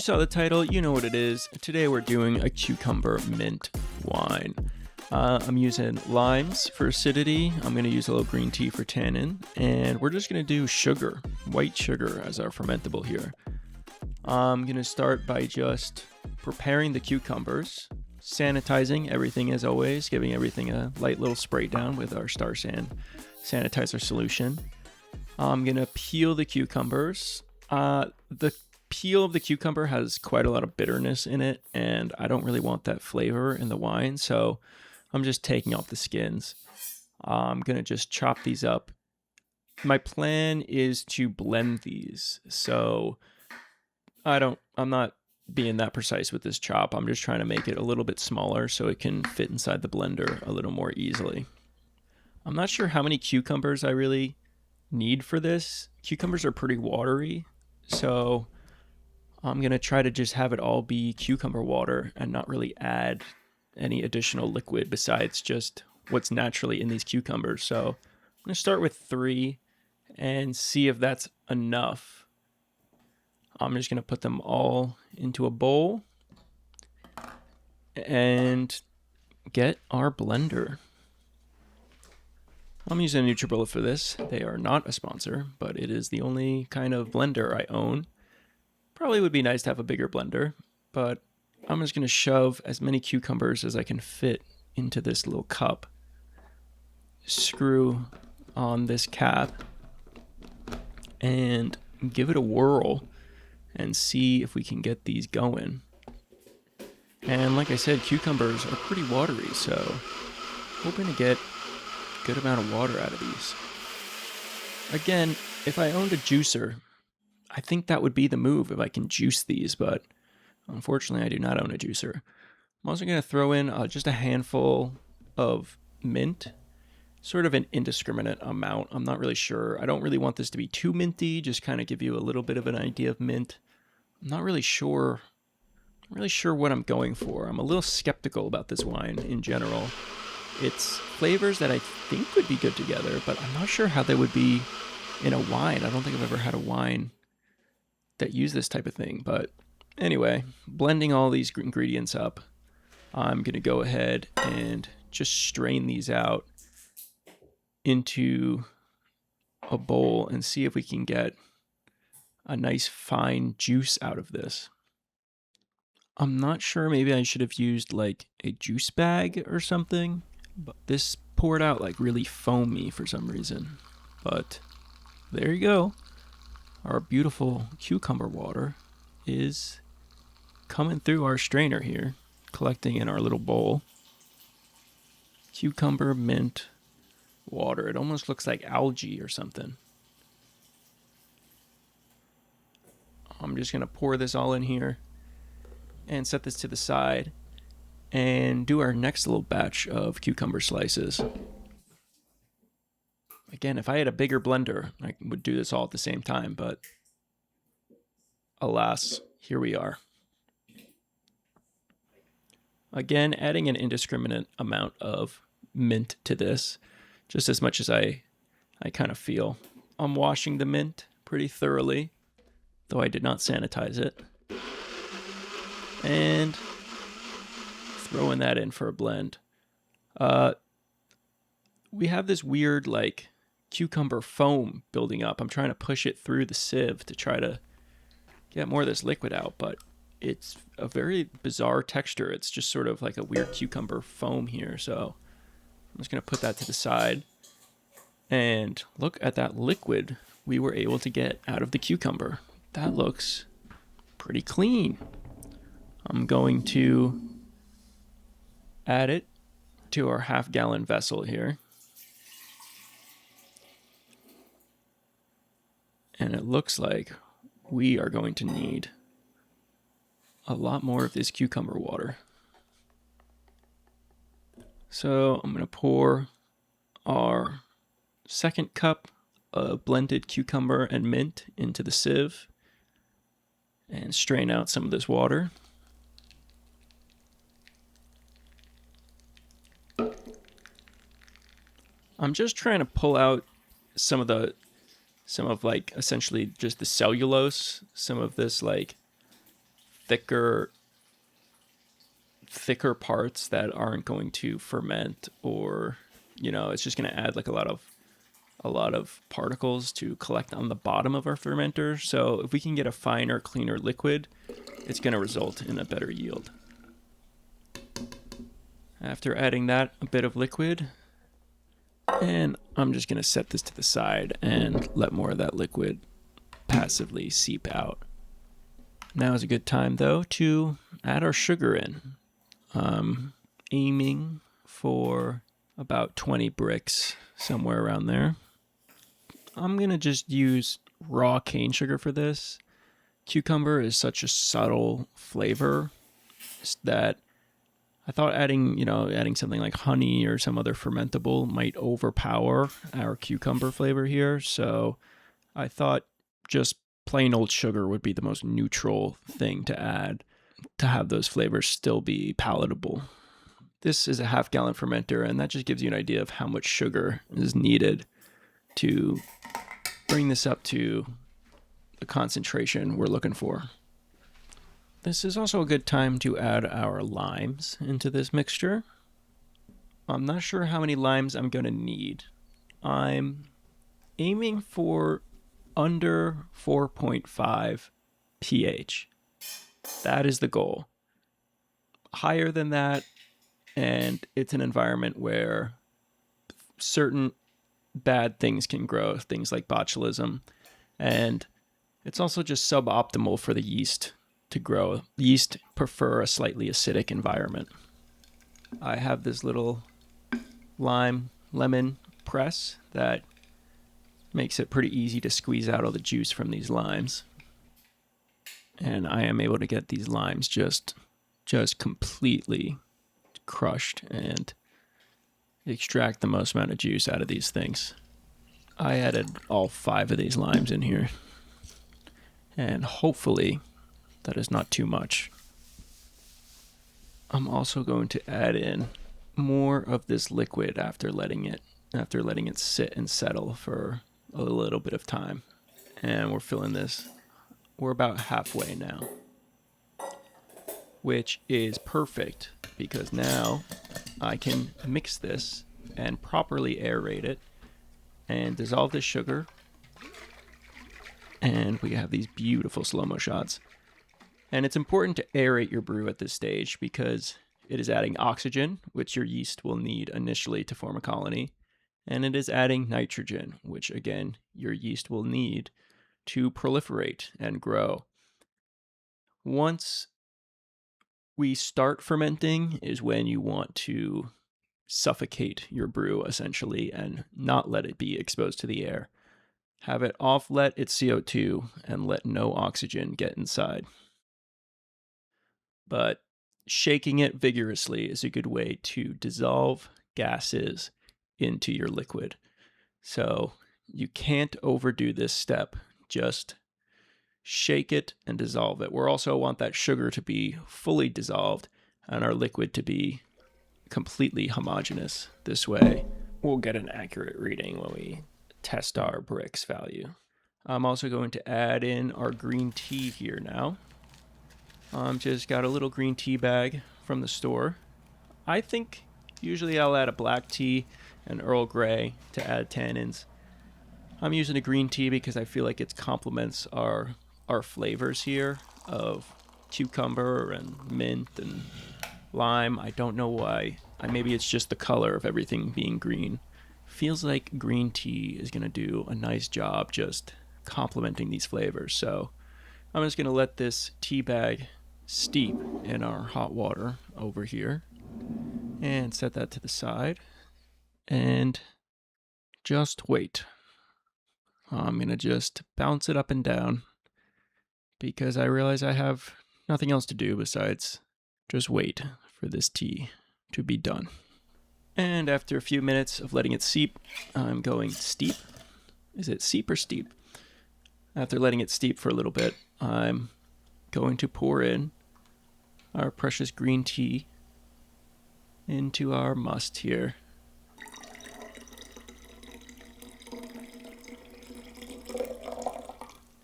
saw the title, you know what it is. Today we're doing a cucumber mint wine. I'm using limes for acidity. I'm going to use a little green tea for tannin. And we're just going to do sugar, white sugar as our fermentable here. I'm going to start by just preparing the cucumbers, sanitizing everything as always, giving everything a light little spray down with our Star San sanitizer solution. I'm going to peel the cucumbers. The peel of the cucumber has quite a lot of bitterness in it, and I don't really want that flavor in the wine, so I'm just taking off the skins. I'm going to just chop these up. My plan is to blend these, so I'm not being that precise with this chop. I'm just trying to make it a little bit smaller so it can fit inside the blender a little more easily. I'm not sure how many cucumbers I really need for this. Cucumbers are pretty watery, so I'm going to try to just have it all be cucumber water and not really add any additional liquid besides just what's naturally in these cucumbers. So I'm going to start with 3 and see if that's enough. I'm just going to put them all into a bowl and get our blender. I'm using NutriBullet for this. They are not a sponsor, but it is the only kind of blender I own. Probably would be nice to have a bigger blender, but I'm just going to shove as many cucumbers as I can fit into this little cup. Screw on this cap and give it a whirl and see if we can get these going. And like I said, cucumbers are pretty watery, so hoping to get a good amount of water out of these. Again, if I owned a juicer, I think that would be the move if I can juice these, but unfortunately I do not own a juicer. I'm also going to throw in just a handful of mint, sort of an indiscriminate amount. I'm not really sure. I don't really want this to be too minty, just kind of give you a little bit of an idea of mint. I'm not really sure. What I'm going for. I'm a little skeptical about this wine in general. It's flavors that I think would be good together, but I'm not sure how they would be in a wine. I don't think I've ever had a wine that use this type of thing. But anyway, blending all these ingredients up, I'm going to go ahead and just strain these out into a bowl and see if we can get a nice fine juice out of this. I'm not sure, maybe I should have used like a juice bag or something, but this poured out like really foamy for some reason. But there you go. Our beautiful cucumber water is coming through our strainer here, collecting in our little bowl. Cucumber mint water. It almost looks like algae or something. I'm just going to pour this all in here and set this to the side and do our next little batch of cucumber slices. Again, if I had a bigger blender, I would do this all at the same time, but alas, here we are. Again, adding an indiscriminate amount of mint to this, just as much as I kind of feel. I'm washing the mint pretty thoroughly, though I did not sanitize it. And throwing that in for a blend. We have this weird like cucumber foam building up. I'm trying to push it through the sieve to try to get more of this liquid out, but it's a very bizarre texture. It's just sort of like a weird cucumber foam here. So I'm just going to put that to the side and look at that liquid we were able to get out of the cucumber. That looks pretty clean. I'm going to add it to our half-gallon vessel here. And it looks like we are going to need a lot more of this cucumber water. So I'm going to pour our second cup of blended cucumber and mint into the sieve and strain out some of this water. I'm just trying to pull out some of like essentially just the cellulose, some of this like thicker parts that aren't going to ferment, or it's just going to add like a lot of particles to collect on the bottom of our fermenter. So if we can get a finer, cleaner liquid, it's going to result in a better yield. After adding that, a bit of liquid, and I'm just going to set this to the side and let more of that liquid passively seep out. Now is a good time, though, to add our sugar in. Aiming for about 20 Brix, somewhere around there. I'm going to just use raw cane sugar for this. Cucumber is such a subtle flavor that I thought adding something like honey or some other fermentable might overpower our cucumber flavor here. So I thought just plain old sugar would be the most neutral thing to add to have those flavors still be palatable. This is a half-gallon fermenter, and that just gives you an idea of how much sugar is needed to bring this up to the concentration we're looking for. This is also a good time to add our limes into this mixture. I'm not sure how many limes I'm going to need. I'm aiming for under 4.5 pH. That is the goal. Higher than that, and it's an environment where certain bad things can grow, things like botulism, and it's also just suboptimal for the yeast to grow. Yeast prefer a slightly acidic environment. I have this little lemon press that makes it pretty easy to squeeze out all the juice from these limes. And I am able to get these limes just completely crushed and extract the most amount of juice out of these things. I added all 5 of these limes in here, and hopefully that is not too much. I'm also going to add in more of this liquid after letting it sit and settle for a little bit of time. And we're filling this. We're about halfway now, which is perfect because now I can mix this and properly aerate it and dissolve the sugar. And we have these beautiful slow-mo shots. And it's important to aerate your brew at this stage because it is adding oxygen, which your yeast will need initially to form a colony. And it is adding nitrogen, which again, your yeast will need to proliferate and grow. Once we start fermenting is when you want to suffocate your brew essentially and not let it be exposed to the air. Have it off-let its CO2 and let no oxygen get inside. But shaking it vigorously is a good way to dissolve gases into your liquid. So you can't overdo this step. Just shake it and dissolve it. We also want that sugar to be fully dissolved and our liquid to be completely homogeneous. This way, we'll get an accurate reading when we test our Brix value. I'm also going to add in our green tea here now. Just got a little green tea bag from the store. I think usually I'll add a black tea and Earl Grey to add tannins. I'm using a green tea because I feel like it complements our flavors here of cucumber and mint and lime. I don't know why. Maybe it's just the color of everything being green. Feels like green tea is going to do a nice job just complementing these flavors. So I'm just going to let this tea bag steep in our hot water over here and set that to the side and just wait. I'm going to just bounce it up and down because I realize I have nothing else to do besides just wait for this tea to be done. And after a few minutes of letting it seep, I'm going steep. Is it seep or steep? After letting it steep for a little bit, I'm going to pour in our precious green tea into our must here.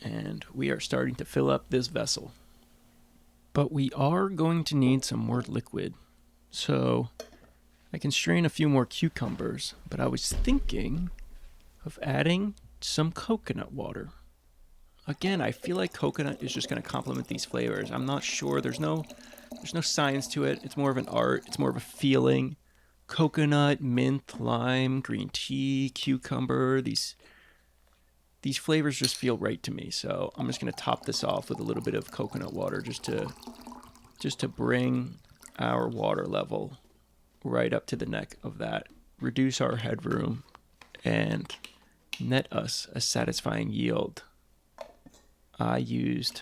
And we are starting to fill up this vessel. but we are going to need some more liquid. So I can strain a few more cucumbers, but I was thinking of adding some coconut water. Again, I feel like coconut is just going to complement these flavors. I'm not sure. There's no science to it. It's more of an art. It's more of a feeling. Coconut, mint, lime, green tea, cucumber. These flavors just feel right to me. So I'm just going to top this off with a little bit of coconut water just to bring our water level right up to the neck of that, reduce our headroom, and net us a satisfying yield. I used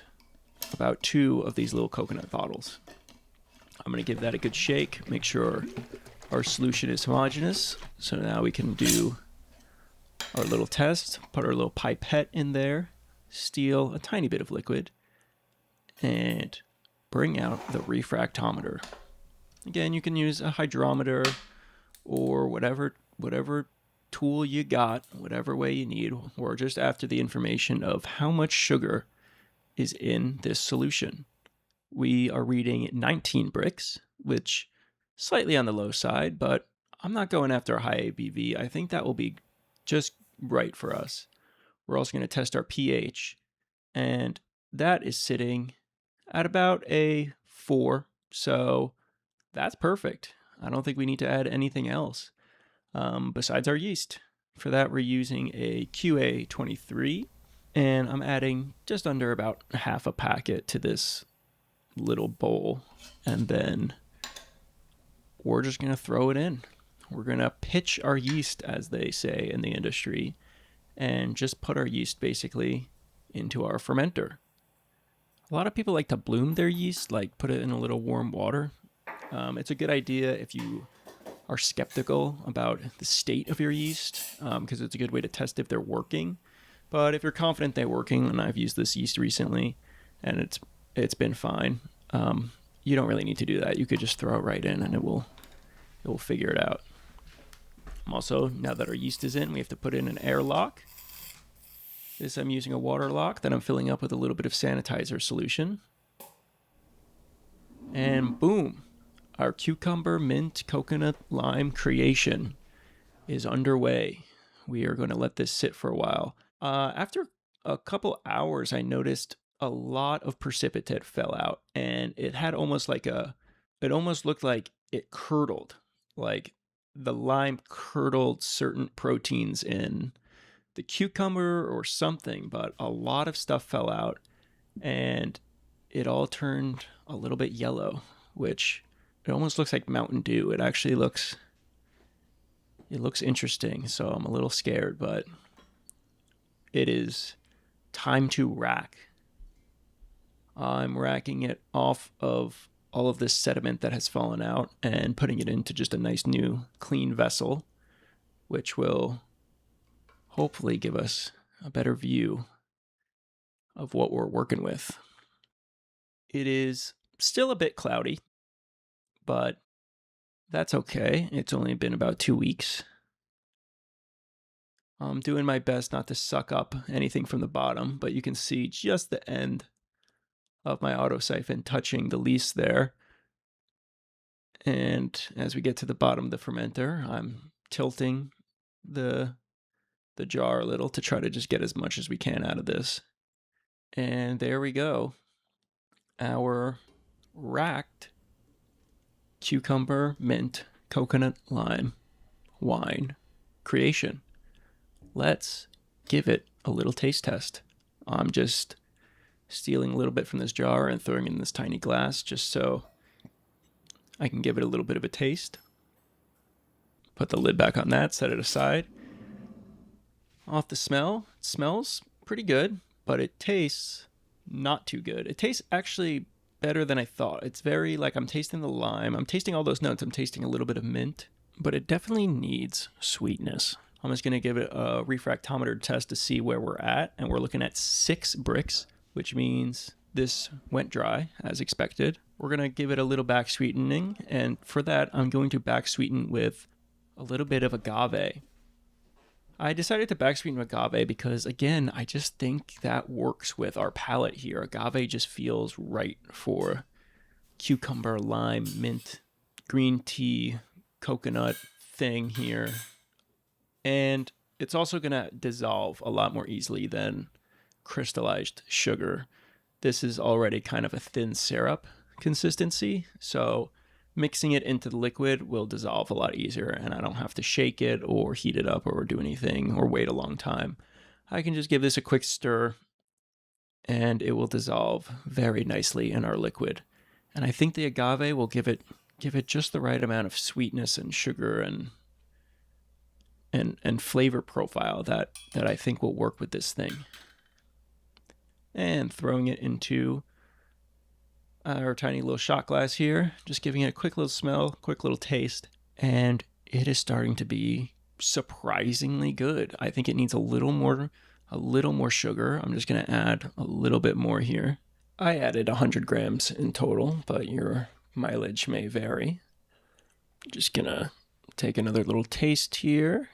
about 2 of these little coconut bottles. I'm going to give that a good shake, make sure our solution is homogeneous. So now we can do our little test, put our little pipette in there, steal a tiny bit of liquid, and bring out the refractometer. Again, you can use a hydrometer or whatever tool you got, whatever way you need. We're just after the information of how much sugar is in this solution. We are reading 19 Brix, which is slightly on the low side, but I'm not going after a high ABV. I think that will be just right for us. We're also going to test our pH, and that is sitting at about a 4, so that's perfect. I don't think we need to add anything else besides our yeast. For that, we're using a QA23, and I'm adding just under about half a packet to this little bowl, and then we're just going to throw it in. We're going to pitch our yeast, as they say in the industry, and just put our yeast basically into our fermenter. A lot of people like to bloom their yeast, like put it in a little warm water. It's a good idea if you are skeptical about the state of your yeast, because it's a good way to test if they're working. But if you're confident they're working, and I've used this yeast recently, and it's been fine, you don't really need to do that. You could just throw it right in, and it will figure it out. Also, now that our yeast is in, we have to put in an air lock. This I'm using a water lock that I'm filling up with a little bit of sanitizer solution. And boom, our cucumber, mint, coconut, lime creation is underway. We are going to let this sit for a while. After a couple hours, I noticed a lot of precipitate fell out, and it had almost looked like it curdled, like the lime curdled certain proteins in the cucumber or something, but a lot of stuff fell out, and it all turned a little bit yellow, which it almost looks like Mountain Dew. It actually looks interesting, so I'm a little scared, but it is time to rack. I'm racking it off of all of this sediment that has fallen out and putting it into just a nice new clean vessel, which will hopefully give us a better view of what we're working with. It is still a bit cloudy, but that's okay. It's only been about 2 weeks. I'm doing my best not to suck up anything from the bottom, but you can see just the end of my autosiphon touching the least there. And as we get to the bottom of the fermenter, I'm tilting the jar a little to try to just get as much as we can out of this. And there we go. Our racked cucumber, mint, coconut, lime wine creation. Let's give it a little taste test. I'm just stealing a little bit from this jar and throwing it in this tiny glass just so I can give it a little bit of a taste. Put the lid back on that, set it aside. Off the smell, it smells pretty good, but it tastes not too good. It tastes actually better than I thought. It's very like I'm tasting the lime. I'm tasting all those notes. I'm tasting a little bit of mint, but it definitely needs sweetness. I'm just going to give it a refractometer test to see where we're at, and we're looking at 6 Brix, which means this went dry as expected. We're going to give it a little back sweetening, and for that, I'm going to back sweeten with a little bit of agave. I decided to back sweeten agave because, again, I just think that works with our palate here. Agave just feels right for cucumber, lime, mint, green tea, coconut thing here. And it's also going to dissolve a lot more easily than crystallized sugar. This is already kind of a thin syrup consistency, so mixing it into the liquid will dissolve a lot easier, and I don't have to shake it or heat it up or do anything or wait a long time. I can just give this a quick stir and it will dissolve very nicely in our liquid. And I think the agave will give it just the right amount of sweetness and sugar and flavor profile that I think will work with this thing. And throwing it into our tiny little shot glass here, just giving it a quick little smell, quick little taste, and it is starting to be surprisingly good. I think it needs a little more sugar. I'm just going to add a little bit more here. I added 100 grams in total, but your mileage may vary. Just going to take another little taste here.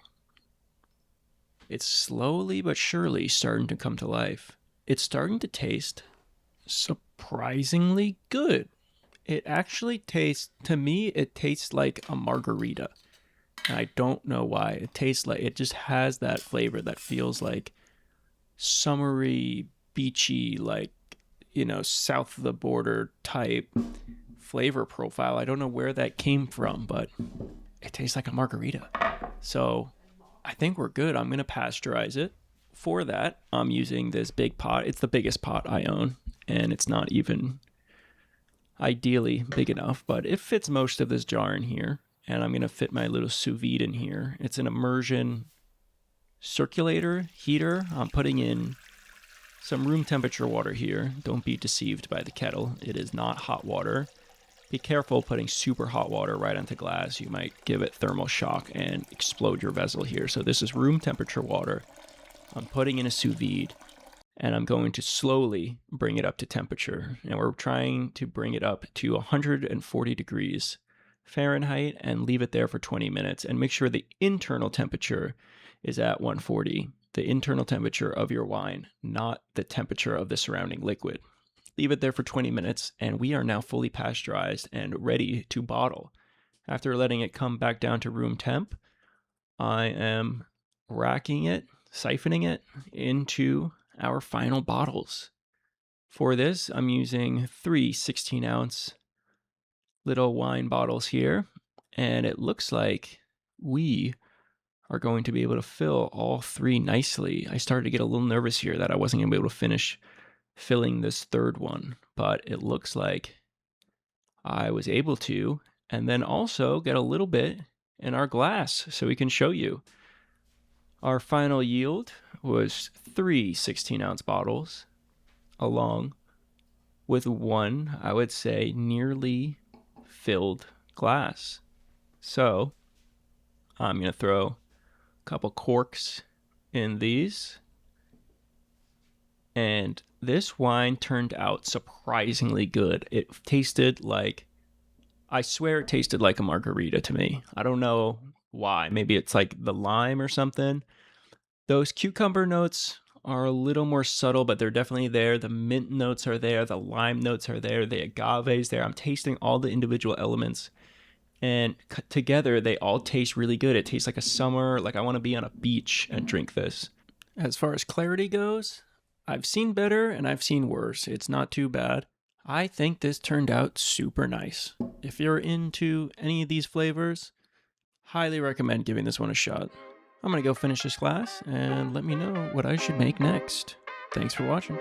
It's slowly but surely starting to come to life. It's starting to taste surprisingly good. It actually tastes, to me, it tastes like a margarita. And I don't know why. It tastes like, it just has that flavor that feels like summery, beachy, like, you know, south of the border type flavor profile. I don't know where that came from, but it tastes like a margarita. So I think we're good. I'm going to pasteurize it. For that, I'm using this big pot. It's the biggest pot I own, and it's not even ideally big enough, but it fits most of this jar in here. And I'm going to fit my little sous vide in here. It's an immersion circulator heater. I'm putting in some room temperature water here. Don't be deceived by the kettle. It is not hot water. Be careful putting super hot water right onto glass. You might give it thermal shock and explode your vessel here. So this is room temperature water. I'm putting in a sous vide, and I'm going to slowly bring it up to temperature. And we're trying to bring it up to 140 degrees Fahrenheit and leave it there for 20 minutes and make sure the internal temperature is at 140. The internal temperature of your wine, not the temperature of the surrounding liquid. Leave it there for 20 minutes, and we are now fully pasteurized and ready to bottle. After letting it come back down to room temp, I am racking it, siphoning it into our final bottles. For this, I'm using 3 16-ounce little wine bottles here, and it looks like we are going to be able to fill all 3 nicely. I started to get a little nervous here that I wasn't going to be able to finish filling this third one, but it looks like I was able to, and then also get a little bit in our glass so we can show you. Our final yield was 3 16-ounce bottles, along with 1, I would say, nearly filled glass. So I'm going to throw a couple corks in these. And this wine turned out surprisingly good. It tasted like, I swear it tasted like a margarita to me. I don't know why. Maybe it's like the lime or something. Those cucumber notes are a little more subtle, but they're definitely there. The mint notes are there. The lime notes are there. The agave is there. I'm tasting all the individual elements. And together, they all taste really good. It tastes like a summer, like I want to be on a beach and drink this. As far as clarity goes, I've seen better and I've seen worse. It's not too bad. I think this turned out super nice. If you're into any of these flavors, highly recommend giving this one a shot. I'm going to go finish this glass and let me know what I should make next. Thanks for watching.